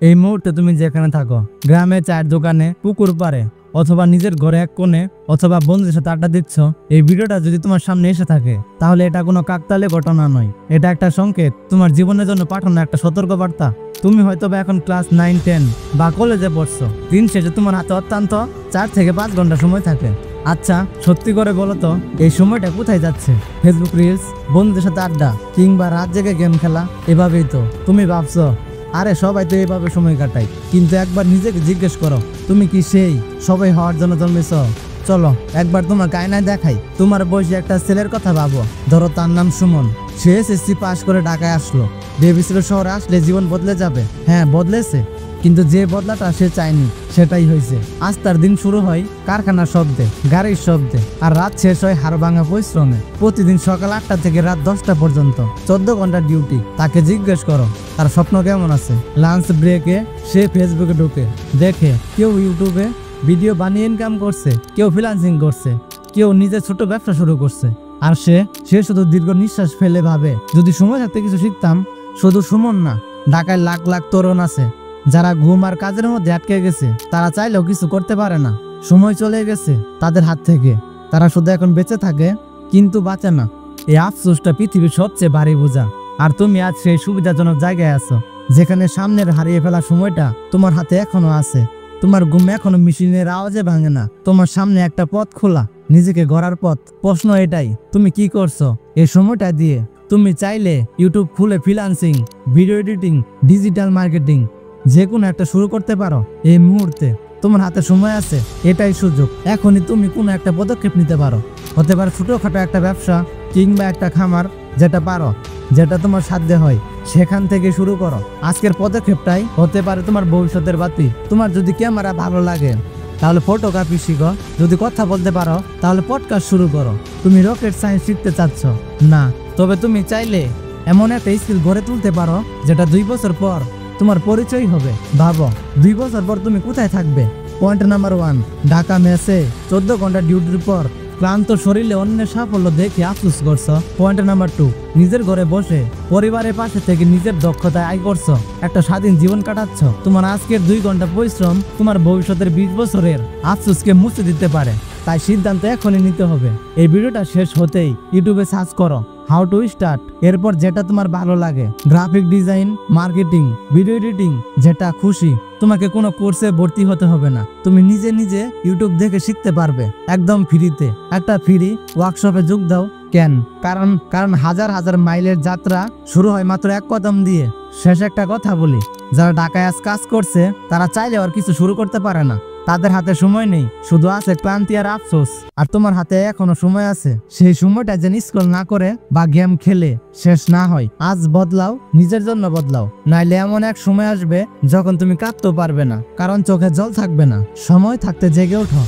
এই মুহূর্তে তুমি যেখানে থাকো, গ্রামে, চায়ের দোকানে, পুকুর পাড়ে, অথবা নিজের ঘরে এক কোণে, অথবা বন্ধুদের সাথে আড্ডা দিচ্ছ, এই ভিডিওটা যদি তোমার সামনে এসে থাকে তাহলে এটা কোনো কাকতালে ঘটনা নয়। এটা একটা সংকেত, তোমার জীবনের জন্য পাঠানো একটা সতর্ক বার্তা। তুমি হয়তো এখন ক্লাস 9, 10 বা কলেজে পড়ছো। দিন শেষে তোমার হাতে অত্যন্ত 4 থেকে 5 ঘন্টা সময় থাকে। আচ্ছা, সত্যি করে বলো তো, এই সময়টা কোথায় যাচ্ছে? ফেসবুক রিলস, বন্ধুদের সাথে আড্ডা, কিংবা রাত জেগে গেম খেলা? এভাবেই তো তুমি ভাবছো, আরে সবাই তো এইভাবে সময় কাটায়। কিন্তু একবার নিজেকে জিজ্ঞেস করো, তুমি কি সেই সবাই হওয়ার জন্য জন্মেছ? চলো একবার তোমার আয়নায় দেখাই। তোমার বয়সী একটা ছেলের কথা ভাবো। ধরো তার নাম সুমন। সে এসএসসি পাশ করে ঢাকায় আসলো। ভেবেছিল শহরে আসলে জীবন বদলে যাবে। হ্যাঁ, বদলেছে, কিন্তু যে বদলাটা সে চায়নি সেটাই হয়েছে। আজ তার দিন শুরু হয় কারখানার শব্দে, গাড়ির শব্দে, আর রাত শেষ হয় হাড় ভাঙা পরিশ্রমে। প্রতিদিন সকাল 8টা থেকে রাত 10টা পর্যন্ত 14 ঘন্টা ডিউটি। তাকে জিজ্ঞেস করো তার স্বপ্ন কেমন আছে। লাঞ্চ ব্রেকে সে ফেসবুকে ঢুকে দেখে কেউ ইউটিউবে ভিডিও বানিয়ে ইনকাম করছে, কেউ ফ্রিল্যান্সিং করছে, কেউ নিজের ছোট ব্যবসা শুরু করছে। আর সে শুধু দীর্ঘ নিঃশ্বাস ফেলে ভাবে, যদি সময় থাকতে কিছু শিখতাম। শুধু সুমন না, ঢাকায় লাখ লাখ তরুণ আছে যারা ঘুম আর কাজের মধ্যে আটকে গেছে। তারা চাইলেও কিছু করতে পারে না। সময় চলে গেছে তাদের হাত থেকে। তারা শুধু এখন বেঁচে থাকে, কিন্তু বাঁচে না। এই আফসোসটা পৃথিবীর সবচেয়ে ভারী বোঝা। আর তুমি আজ সেই সুবিধাজনক জায়গায় আছো, যেখানে সামনের হারিয়ে ফেলা সময়টা তোমার হাতে এখনো আছে। তোমার ঘুম এখনো মেশিনের আওয়াজে ভাঙে না। তোমার সামনে একটা পথ খোলা, নিজেকে গড়ার পথ। প্রশ্ন এটাই, তুমি কি করছো এই সময়টা দিয়ে? তুমি চাইলে ইউটিউব খুলে freelancing, video editing, digital marketing যে কোনো একটা শুরু করতে পারো। এই মুহূর্তে তোমার হাতে সময় আছে, এটাই সুযোগ। এখনই তুমি কোনো একটা পদক্ষেপ নিতে পারো। হতে পারে ছোটখাটো একটা ব্যবসা, কিংবা একটা খামার। যেটা পারো, যেটা তোমার সাধ্যে হয়, সেখান থেকে শুরু করো। আজকের পদক্ষেপটাই হতে পারে তোমার ভবিষ্যতের বাতি। তোমার যদি ক্যামেরা ভালো লাগে তাহলে ফটোগ্রাফি শিখো। যদি কথা বলতে পারো তাহলে পডকাস্ট শুরু করো। তুমি রকেট সায়েন্স শিখতে চাচ্ছ না, তবে তুমি চাইলে এমন একটা স্কিল গড়ে তুলতে পারো যেটা 2 বছর পর তোমার পরিচয় হবে। ভাবো, 2 বছর পর তুমি কোথায় থাকবে? পয়েন্ট নাম্বার 1, ঢাকা মেসে 14 ঘন্টা ডিউটির পর ক্লান্ত শরীরে অন্যের সাফল্য দেখে আফসোস করছো। পয়েন্ট নাম্বার 2, নিজের ঘরে বসে পরিবারের পাশে থেকে নিজের দক্ষতায় আয় করছো, একটা স্বাধীন জীবন কাটাচ্ছ। তোমার আজকের 2 ঘন্টা পরিশ্রম তোমার ভবিষ্যতের 20 বছরের আফসোসকে মুছে দিতে পারে। তাই সিদ্ধান্ত এখনই নিতে হবে। এই ভিডিওটা শেষ হতেই ইউটিউবে সার্চ করো হাউ টু স্টার্ট। এরপর যেটা তোমার ভালো লাগে, graphic design, marketing, video editing, যেটা খুশি। তোমাকে কোনো কোর্সে ভর্তি হতে হবে না। তুমি নিজে নিজে ইউটিউব দেখে শিখতে পারবে, একদম ফ্রিতে। একটা ফ্রি ওয়ার্কশপে যোগ দাও। কেন? কারণ হাজার হাজার মাইলের যাত্রা শুরু হয় মাত্র 1 কদম দিয়ে। শেষ একটা কথা বলি, যারা ঢাকায় আজ কাজ করছে তারা চাইলে আর কিছু শুরু করতে পারে না। তাদের হাতে সময় নেই, শুধু আছে ক্লান্তি আর আফসোস। আর তোমার হাতে এখনো সময় আছে। সেই সময়টা যেন স্ক্রল না করে বা গেম খেলে শেষ না হয়। আজ বদলাও, নিজের জন্য বদলাও, নাইলে এমন এক সময় আসবে যখন তুমি কাঁদতেও পারবে না, কারণ চোখে জল থাকবে না। সময় থাকতে জেগে ওঠো।